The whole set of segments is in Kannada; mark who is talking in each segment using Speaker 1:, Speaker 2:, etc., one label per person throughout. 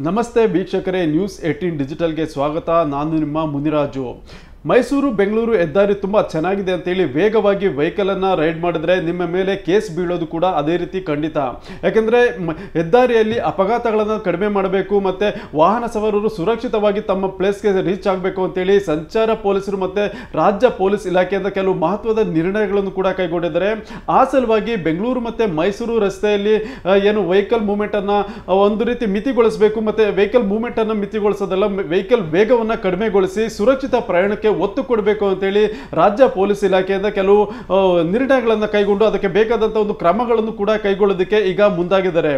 Speaker 1: ನಮಸ್ತೆ ವೀಕ್ಷಕರೇ, ನ್ಯೂಸ್ 18 ಡಿಜಿಟಲ್ಗೆ ಸ್ವಾಗತ. ನಾನು ನಿಮ್ಮ ಮುನಿರಾಜು. ಮೈಸೂರು ಬೆಂಗಳೂರು ಹೆದ್ದಾರಿ ತುಂಬ ಚೆನ್ನಾಗಿದೆ ಅಂತೇಳಿ ವೇಗವಾಗಿ ವೆಹಿಕಲನ್ನು ರೈಡ್ ಮಾಡಿದ್ರೆ ನಿಮ್ಮ ಮೇಲೆ ಕೇಸ್ ಬೀಳೋದು ಕೂಡ ಅದೇ ರೀತಿ ಖಂಡಿತ. ಯಾಕೆಂದರೆ ಹೆದ್ದಾರಿಯಲ್ಲಿ ಅಪಘಾತಗಳನ್ನು ಕಡಿಮೆ ಮಾಡಬೇಕು ಮತ್ತು ವಾಹನ ಸವಾರರು ಸುರಕ್ಷಿತವಾಗಿ ತಮ್ಮ ಪ್ಲೇಸ್ಗೆ ರೀಚ್ ಆಗಬೇಕು ಅಂತೇಳಿ ಸಂಚಾರ ಪೊಲೀಸರು ಮತ್ತು ರಾಜ್ಯ ಪೊಲೀಸ್ ಇಲಾಖೆಯಿಂದ ಕೆಲವು ಮಹತ್ವದ ನಿರ್ಣಯಗಳನ್ನು ಕೂಡ ಕೈಗೊಂಡಿದ್ದಾರೆ. ಆ ಸಲುವಾಗಿ ಬೆಂಗಳೂರು ಮತ್ತು ಮೈಸೂರು ರಸ್ತೆಯಲ್ಲಿ ಏನು ವೆಹಿಕಲ್ ಮೂವ್ಮೆಂಟನ್ನು ಒಂದು ರೀತಿ ಮಿತಿಗೊಳಿಸಬೇಕು ಮತ್ತು ವೆಹಿಕಲ್ ಮೂವ್ಮೆಂಟನ್ನು ಮಿತಿಗೊಳಿಸೋದಲ್ಲ, ವೆಹಿಕಲ್ ವೇಗವನ್ನು ಕಡಿಮೆಗೊಳಿಸಿ ಸುರಕ್ಷಿತ ಪ್ರಯಾಣಕ್ಕೆ ಒತ್ತು ಕೊಡಬೇಕು ಅಂತೇಳಿ ರಾಜ್ಯ ಪೊಲೀಸ್ ಇಲಾಖೆಯಿಂದ ಕೆಲವು ನಿರ್ಣಯಗಳನ್ನು ಕೈಗೊಂಡು ಅದಕ್ಕೆ ಬೇಕಾದಂಥ ಒಂದು ಕ್ರಮಗಳನ್ನು ಕೂಡ ಕೈಗೊಳ್ಳೋದಕ್ಕೆ ಈಗ ಮುಂದಾಗಿದ್ದಾರೆ.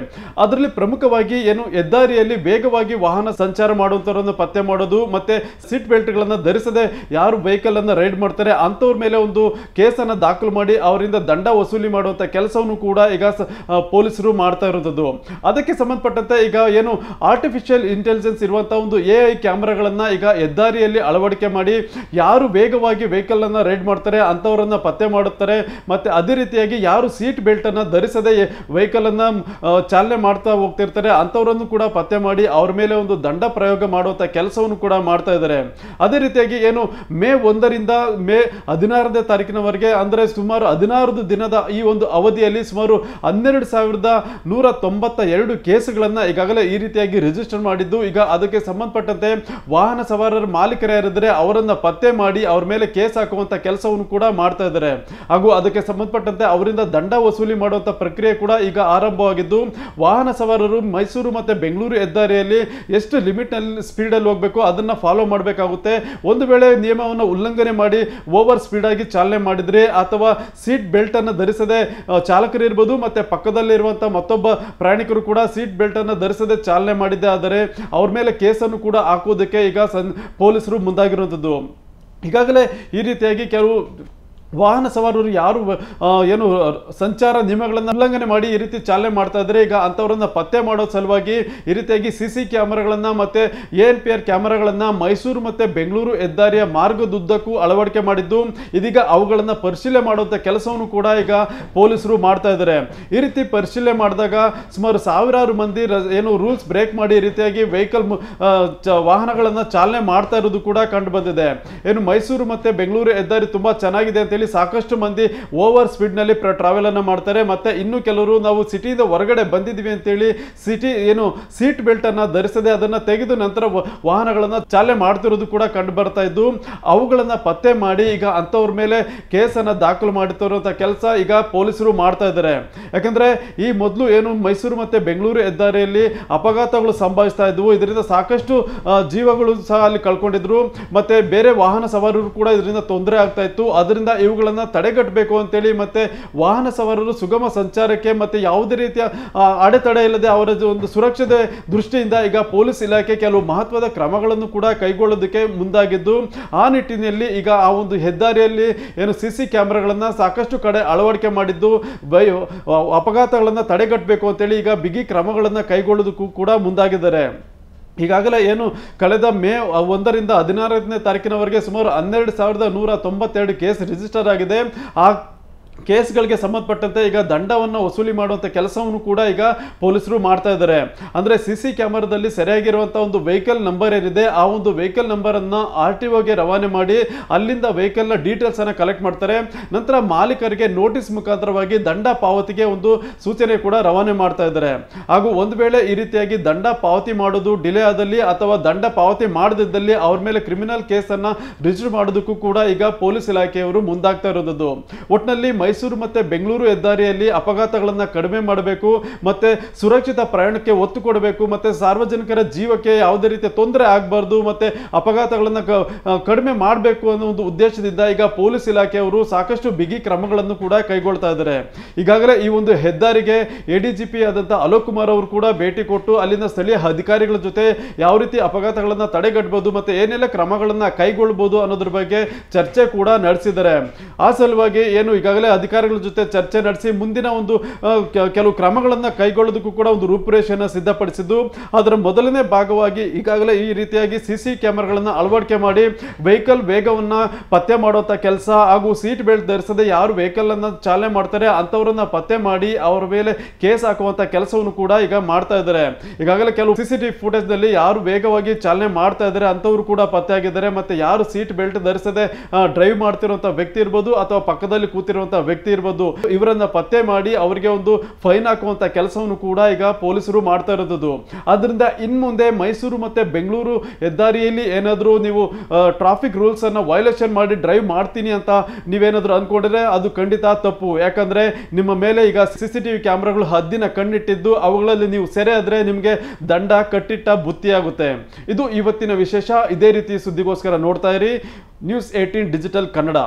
Speaker 1: ಅದರಲ್ಲಿ ಪ್ರಮುಖವಾಗಿ ಏನು ಹೆದ್ದಾರಿಯಲ್ಲಿ ವೇಗವಾಗಿ ವಾಹನ ಸಂಚಾರ ಮಾಡುವಂಥವರನ್ನು ಪತ್ತೆ ಮಾಡೋದು ಮತ್ತು ಸೀಟ್ ಬೆಲ್ಟ್ಗಳನ್ನು ಧರಿಸದೆ ಯಾರು ವೆಹಿಕಲ್ ಅನ್ನು ರೈಡ್ ಮಾಡ್ತಾರೆ ಅಂಥವ್ರ ಮೇಲೆ ಒಂದು ಕೇಸನ್ನು ದಾಖಲು ಮಾಡಿ ಅವರಿಂದ ದಂಡ ವಸೂಲಿ ಮಾಡುವಂಥ ಕೆಲಸವನ್ನು ಕೂಡ ಈಗ ಪೊಲೀಸರು ಮಾಡ್ತಾ ಇರೋದು. ಅದಕ್ಕೆ ಸಂಬಂಧಪಟ್ಟಂತೆ ಈಗ ಏನು ಆರ್ಟಿಫಿಷಿಯಲ್ ಇಂಟೆಲಿಜೆನ್ಸ್ ಇರುವಂಥ ಒಂದು AI ಕ್ಯಾಮ್ರಾಗಳನ್ನು ಈಗ ಹೆದ್ದಾರಿಯಲ್ಲಿ ಅಳವಡಿಕೆ ಮಾಡಿ ಯಾರು ವೇಗವಾಗಿ ವೆಹಿಕಲ್ ಅನ್ನು ರೈಡ್ ಮಾಡ್ತಾರೆ ಅಂಥವರನ್ನ ಪತ್ತೆ ಮಾಡುತ್ತಾರೆ. ಮತ್ತೆ ಅದೇ ರೀತಿಯಾಗಿ ಯಾರು ಸೀಟ್ ಬೆಲ್ಟ್ ಅನ್ನು ಧರಿಸದೆ ವೆಹಿಕಲ್ ಅನ್ನ ಚಾಲನೆ ಮಾಡ್ತಾ ಹೋಗ್ತಿರ್ತಾರೆ ಅಂಥವರನ್ನು ಕೂಡ ಪತ್ತೆ ಮಾಡಿ ಅವ್ರ ಮೇಲೆ ಒಂದು ದಂಡ ಪ್ರಯೋಗ ಮಾಡುವಂಥ ಕೆಲಸವನ್ನು ಕೂಡ ಮಾಡ್ತಾ ಇದ್ದಾರೆ. ಅದೇ ರೀತಿಯಾಗಿ ಏನು ಮೇ 1ರಿಂದ ಮೇ 16ನೇ ತಾರೀಕಿನವರೆಗೆ ಅಂದರೆ ಸುಮಾರು 16 ದಿನದ ಈ ಒಂದು ಅವಧಿಯಲ್ಲಿ ಸುಮಾರು 12,192 ಕೇಸುಗಳನ್ನು ಈಗಾಗಲೇ ಈ ರೀತಿಯಾಗಿ ರಿಜಿಸ್ಟರ್ ಮಾಡಿದ್ದು. ಈಗ ಅದಕ್ಕೆ ಸಂಬಂಧಪಟ್ಟಂತೆ ವಾಹನ ಸವಾರರ ಮಾಲೀಕರು ಯಾರಿದ್ರೆ ಅವರನ್ನ ಪತ್ತೆ ಮಾಡಿ ಅವ್ರ ಮೇಲೆ ಕೇಸ್ ಹಾಕುವಂತ ಕೆಲಸವನ್ನು ಕೂಡ ಮಾಡ್ತಾ ಇದ್ದಾರೆ. ಹಾಗೂ ಅದಕ್ಕೆ ಸಂಬಂಧಪಟ್ಟಂತೆ ಅವರಿಂದ ದಂಡ ವಸೂಲಿ ಮಾಡುವಂತ ಪ್ರಕ್ರಿಯೆ ಕೂಡ ಈಗ ಆರಂಭವಾಗಿದ್ದು, ವಾಹನ ಸವಾರರು ಮೈಸೂರು ಮತ್ತೆ ಬೆಂಗಳೂರು ಹೆದ್ದಾರಿಯಲ್ಲಿ ಎಷ್ಟು ಲಿಮಿಟ್ ನಲ್ಲಿ ಸ್ಪೀಡ್ ಅಲ್ಲಿ ಹೋಗಬೇಕು ಅದನ್ನ ಫಾಲೋ ಮಾಡಬೇಕಾಗುತ್ತೆ. ಒಂದು ವೇಳೆ ನಿಯಮವನ್ನು ಉಲ್ಲಂಘನೆ ಮಾಡಿ ಓವರ್ ಸ್ಪೀಡ್ ಆಗಿ ಚಾಲನೆ ಮಾಡಿದ್ರೆ ಅಥವಾ ಸೀಟ್ ಬೆಲ್ಟ್ ಅನ್ನು ಧರಿಸದೆ ಚಾಲಕರು ಇರಬಹುದು ಮತ್ತೆ ಪಕ್ಕದಲ್ಲಿರುವಂತಹ ಮತ್ತೊಬ್ಬ ಪ್ರಯಾಣಿಕರು ಕೂಡ ಸೀಟ್ ಬೆಲ್ಟ್ ಅನ್ನು ಧರಿಸದೆ ಚಾಲನೆ ಮಾಡಿದ್ದೆ ಆದರೆ ಅವ್ರ ಮೇಲೆ ಕೇಸನ್ನು ಕೂಡ ಹಾಕುವುದಕ್ಕೆ ಈಗ ಪೊಲೀಸರು ಮುಂದಾಗಿರುವಂಥದ್ದು. ಈಗಾಗಲೇ ಈ ರೀತಿಯಾಗಿ ಕೆಲವು ವಾಹನ ಸವಾರರು ಯಾರು ಏನು ಸಂಚಾರ ನಿಯಮಗಳನ್ನು ಉಲ್ಲಂಘನೆ ಮಾಡಿ ಈ ರೀತಿ ಚಾಲನೆ ಮಾಡ್ತಾ ಇದ್ದಾರೆ, ಈಗ ಅಂಥವ್ರನ್ನ ಪತ್ತೆ ಮಾಡೋ ಸಲುವಾಗಿ ಈ ರೀತಿಯಾಗಿ CC ಕ್ಯಾಮರಾಗಳನ್ನು ಮತ್ತು ANPR ಕ್ಯಾಮರಾಗಳನ್ನು ಮೈಸೂರು ಮತ್ತು ಬೆಂಗಳೂರು ಹೆದ್ದಾರಿಯ ಮಾರ್ಗದುದ್ದಕ್ಕೂ ಅಳವಡಿಕೆ ಮಾಡಿದ್ದು, ಇದೀಗ ಅವುಗಳನ್ನು ಪರಿಶೀಲನೆ ಮಾಡುವಂಥ ಕೆಲಸವನ್ನು ಕೂಡ ಈಗ ಪೊಲೀಸರು ಮಾಡ್ತಾ ಇದ್ದಾರೆ. ಈ ರೀತಿ ಪರಿಶೀಲನೆ ಮಾಡಿದಾಗ ಸುಮಾರು ಸಾವಿರಾರು ಮಂದಿ ಏನು ರೂಲ್ಸ್ ಬ್ರೇಕ್ ಮಾಡಿ ಈ ರೀತಿಯಾಗಿ ವೆಹಿಕಲ್ ವಾಹನಗಳನ್ನು ಚಾಲನೆ ಮಾಡ್ತಾ ಇರೋದು ಕೂಡ ಕಂಡು ಬಂದಿದೆ. ಏನು ಮೈಸೂರು ಮತ್ತು ಬೆಂಗಳೂರು ಹೆದ್ದಾರಿ ತುಂಬ ಚೆನ್ನಾಗಿದೆ ಅಂತ ಸಾಕಷ್ಟು ಮಂದಿ ಓವರ್ ಸ್ಪೀಡ್ ನಲ್ಲಿ ಟ್ರಾವೆಲ್ ಅನ್ನ ಮಾಡ್ತಾರೆ. ಮತ್ತೆ ಇನ್ನು ಕೆಲವರು ನಾವು ಸಿಟಿಯಿಂದ ಹೊರಗಡೆ ಬಂದಿದ್ವಿ ಅಂತೇಳಿ ಏನು ಸೀಟ್ ಬೆಲ್ಟ್ ಅನ್ನ ಧರಿಸದೆ ಅದನ್ನ ತೆಗೆದು ನಂತರ ವಾಹನಗಳನ್ನ ಚಾಲನೆ ಮಾಡ್ತಿರೋದು ಕೂಡ ಕಂಡು ಬರ್ತಾ ಇದ್ದು, ಅವುಗಳನ್ನ ಪತ್ತೆ ಮಾಡಿ ಈಗ ಅಂತವ್ರ ಮೇಲೆ ಕೇಸನ್ನ ದಾಖಲು ಮಾಡುತ್ತಿರುವಂತಹ ಕೆಲಸ ಈಗ ಪೊಲೀಸರು ಮಾಡ್ತಾ ಇದ್ದಾರೆ. ಯಾಕಂದ್ರೆ ಈ ಮೊದಲು ಏನು ಮೈಸೂರು ಮತ್ತೆ ಬೆಂಗಳೂರು ಹೆದ್ದಾರಿಯಲ್ಲಿ ಅಪಘಾತಗಳು ಸಂಭವಿಸ್ತಾ ಇದ್ವು, ಇದರಿಂದ ಸಾಕಷ್ಟು ಜೀವಗಳು ಸಹ ಅಲ್ಲಿ ಕಳ್ಕೊಂಡಿದ್ರು ಮತ್ತೆ ಬೇರೆ ವಾಹನ ಸವಾರರು ಕೂಡ ಇದರಿಂದ ತೊಂದರೆ ಆಗ್ತಾ ಇತ್ತು. ಅದರಿಂದ ಇವುಗಳನ್ನು ತಡೆಗಟ್ಟಬೇಕು ಅಂತೇಳಿ ಮತ್ತೆ ವಾಹನ ಸವಾರರು ಸುಗಮ ಸಂಚಾರಕ್ಕೆ ಮತ್ತೆ ಯಾವುದೇ ರೀತಿಯ ಅಡೆತಡೆ ಇಲ್ಲದೆ ಅವರ ಒಂದು ಸುರಕ್ಷತೆ ದೃಷ್ಟಿಯಿಂದ ಈಗ ಪೊಲೀಸ್ ಇಲಾಖೆ ಕೆಲವು ಮಹತ್ವದ ಕ್ರಮಗಳನ್ನು ಕೂಡ ಕೈಗೊಳ್ಳೋದಕ್ಕೆ ಮುಂದಾಗಿದ್ದು, ಆ ನಿಟ್ಟಿನಲ್ಲಿ ಈಗ ಆ ಒಂದು ಹೆದ್ದಾರಿಯಲ್ಲಿ ಏನು CC ಕ್ಯಾಮ್ರಾಗಳನ್ನು ಸಾಕಷ್ಟು ಕಡೆ ಅಳವಡಿಕೆ ಮಾಡಿದ್ದು ಅಪಘಾತಗಳನ್ನು ತಡೆಗಟ್ಟಬೇಕು ಅಂತೇಳಿ ಈಗ ಬಿಗಿ ಕ್ರಮಗಳನ್ನು ಕೈಗೊಳ್ಳೋದಕ್ಕೂ ಕೂಡ ಮುಂದಾಗಿದ್ದಾರೆ. ಈಗಾಗಲೇ ಏನು ಕಳೆದ ಮೇ 1ರಿಂದ 16ನೇ ತಾರೀಕಿನವರೆಗೆ ಸುಮಾರು 12,192 ಕೇಸ್ ರಿಜಿಸ್ಟರ್ ಆಗಿದೆ. ಆ ಕೇಸ್ಗಳಿಗೆ ಸಂಬಂಧಪಟ್ಟಂತೆ ಈಗ ದಂಡವನ್ನು ವಸೂಲಿ ಮಾಡುವಂಥ ಕೆಲಸವನ್ನು ಕೂಡ ಈಗ ಪೊಲೀಸರು ಮಾಡ್ತಾ ಇದ್ದಾರೆ. ಅಂದರೆ CC ಕ್ಯಾಮರಾದಲ್ಲಿ ಸರಿಯಾಗಿರುವಂಥ ಒಂದು ವೆಹಿಕಲ್ ನಂಬರ್ ಏನಿದೆ ಆ ಒಂದು ವೆಹಿಕಲ್ ನಂಬರನ್ನು RTOಗೆ ರವಾನೆ ಮಾಡಿ ಅಲ್ಲಿಂದ ವೆಹಿಕಲ್ನ ಡೀಟೇಲ್ಸ್ ಅನ್ನು ಕಲೆಕ್ಟ್ ಮಾಡ್ತಾರೆ. ನಂತರ ಮಾಲೀಕರಿಗೆ ನೋಟಿಸ್ ಮುಖಾಂತರವಾಗಿ ದಂಡ ಪಾವತಿಗೆ ಒಂದು ಸೂಚನೆ ಕೂಡ ರವಾನೆ ಮಾಡ್ತಾ ಇದ್ದಾರೆ. ಹಾಗೂ ಒಂದು ವೇಳೆ ಈ ರೀತಿಯಾಗಿ ದಂಡ ಪಾವತಿ ಮಾಡೋದು ಡಿಲೇ ಆದಲ್ಲಿ ಅಥವಾ ದಂಡ ಪಾವತಿ ಮಾಡದಿದ್ದಲ್ಲಿ ಅವ್ರ ಮೇಲೆ ಕ್ರಿಮಿನಲ್ ಕೇಸನ್ನು ರಿಜಿಸ್ಟರ್ ಮಾಡೋದಕ್ಕೂ ಕೂಡ ಈಗ ಪೊಲೀಸ್ ಇಲಾಖೆಯವರು ಮುಂದಾಗ್ತಾ ಇರೋದು. ಒಟ್ಟಿನಲ್ಲಿ ಮೈಸೂರು ಮತ್ತೆ ಬೆಂಗಳೂರು ಹೆದ್ದಾರಿಯಲ್ಲಿ ಅಪಘಾತಗಳನ್ನು ಕಡಿಮೆ ಮಾಡಬೇಕು ಮತ್ತೆ ಸುರಕ್ಷಿತ ಪ್ರಯಾಣಕ್ಕೆ ಒತ್ತು ಕೊಡಬೇಕು ಮತ್ತೆ ಸಾರ್ವಜನಿಕರ ಜೀವಕ್ಕೆ ಯಾವುದೇ ರೀತಿಯ ತೊಂದರೆ ಆಗಬಾರ್ದು ಮತ್ತೆ ಅಪಘಾತಗಳನ್ನು ಕಡಿಮೆ ಮಾಡಬೇಕು ಅನ್ನೋ ಒಂದು ಉದ್ದೇಶದಿಂದ ಈಗ ಪೊಲೀಸ್ ಇಲಾಖೆಯವರು ಸಾಕಷ್ಟು ಬಿಗಿ ಕ್ರಮಗಳನ್ನು ಕೂಡ ಕೈಗೊಳ್ತಾ ಇದ್ದಾರೆ. ಈಗಾಗಲೇ ಈ ಒಂದು ಹೆದ್ದಾರಿಗೆ ADGP ಆದಂಥ ಅಲೋಕ್ ಕುಮಾರ್ ಅವರು ಕೂಡ ಭೇಟಿ ಕೊಟ್ಟು ಅಲ್ಲಿನ ಸ್ಥಳೀಯ ಅಧಿಕಾರಿಗಳ ಜೊತೆ ಯಾವ ರೀತಿ ಅಪಘಾತಗಳನ್ನು ತಡೆಗಟ್ಟಬಹುದು ಮತ್ತೆ ಏನೆಲ್ಲ ಕ್ರಮಗಳನ್ನು ಕೈಗೊಳ್ಳಬಹುದು ಅನ್ನೋದ್ರ ಬಗ್ಗೆ ಚರ್ಚೆ ಕೂಡ ನಡೆಸಿದ್ದಾರೆ. ಆ ಸಲುವಾಗಿ ಏನು ಈಗಾಗಲೇ ಅಧಿಕಾರಿಗಳ ಜೊತೆ ಚರ್ಚೆ ನಡೆಸಿ ಮುಂದಿನ ಒಂದು ಕೆಲವು ಕ್ರಮಗಳನ್ನು ಕೈಗೊಳ್ಳೋದಕ್ಕೂ ಕೂಡ ಒಂದು ರೂಪುರೇಷೆಯನ್ನು ಸಿದ್ಧಪಡಿಸಿದ್ದು, ಅದರ ಮೊದಲನೇ ಭಾಗವಾಗಿ ಈಗಾಗಲೇ ಈ ರೀತಿಯಾಗಿ ಸಿಸಿ ಕ್ಯಾಮೆರಾಗಳನ್ನು ಅಳವಡಿಕೆ ಮಾಡಿ ವೆಹಿಕಲ್ ವೇಗವನ್ನು ಪತ್ತೆ ಮಾಡುವಂಥ ಕೆಲಸ ಹಾಗೂ ಸೀಟ್ ಬೆಲ್ಟ್ ಧರಿಸದೆ ಯಾರು ವೆಹಿಕಲ್ ಅನ್ನು ಚಾಲನೆ ಮಾಡ್ತಾರೆ ಅಂಥವ್ರನ್ನ ಪತ್ತೆ ಮಾಡಿ ಅವರ ಮೇಲೆ ಕೇಸ್ ಹಾಕುವಂಥ ಕೆಲಸವನ್ನು ಕೂಡ ಈಗ ಮಾಡ್ತಾ ಇದ್ದಾರೆ. ಈಗಾಗಲೇ ಕೆಲವು CCTV ಫುಟೇಜ್ ನಲ್ಲಿ ಯಾರು ವೇಗವಾಗಿ ಚಾಲನೆ ಮಾಡ್ತಾ ಇದ್ದಾರೆ ಅಂತವರು ಕೂಡ ಪತ್ತೆ ಆಗಿದ್ದಾರೆ. ಮತ್ತೆ ಯಾರು ಸೀಟ್ ಬೆಲ್ಟ್ ಧರಿಸದೆ ಡ್ರೈವ್ ಮಾಡ್ತಿರುವಂತಹ ವ್ಯಕ್ತಿ ಇರ್ಬೋದು ಅಥವಾ ಪಕ್ಕದಲ್ಲಿ ಕೂತಿರುವಂತಹ ವ್ಯಕ್ತಿ ಇರ್ಬೋದು, ಇವರನ್ನ ಪತ್ತೆ ಮಾಡಿ ಅವರಿಗೆ ಒಂದು ಫೈನ್ ಹಾಕುವಂತ ಕೆಲಸವನ್ನು ಕೂಡ ಈಗ ಪೊಲೀಸರು ಮಾಡ್ತಾ ಇರೋದು. ಆದ್ರಿಂದ ಇನ್ ಮುಂದೆ ಮೈಸೂರು ಮತ್ತೆ ಬೆಂಗಳೂರು ಹೆದ್ದಾರಿಯಲ್ಲಿ ಏನಾದರೂ ನೀವು ಟ್ರಾಫಿಕ್ ರೂಲ್ಸ್ ಅನ್ನ ವೈಲೇಷನ್ ಮಾಡಿ ಡ್ರೈವ್ ಮಾಡ್ತೀನಿ ಅಂತ ನೀವೇನಾದ್ರೂ ಅನ್ಕೊಂಡಿದ್ರೆ ಅದು ಖಂಡಿತ ತಪ್ಪು. ಯಾಕಂದ್ರೆ ನಿಮ್ಮ ಮೇಲೆ ಈಗ CCTV ಕ್ಯಾಮೆರಾಗಳು ಹದ್ದಿನ ಕಣ್ಣಿಟ್ಟಿದ್ದು ಅವುಗಳಲ್ಲಿ ನೀವು ಸೆರೆ ಆದ್ರೆ ನಿಮಗೆ ದಂಡ ಕಟ್ಟಿಟ್ಟ ಬುತ್ತಿಯಾಗುತ್ತೆ. ಇದು ಇವತ್ತಿನ ವಿಶೇಷ. ಇದೇ ರೀತಿ ಸುದ್ದಿಗೋಸ್ಕರ ನೋಡ್ತಾ ಇರಿ News18 ಡಿಜಿಟಲ್ ಕನ್ನಡ.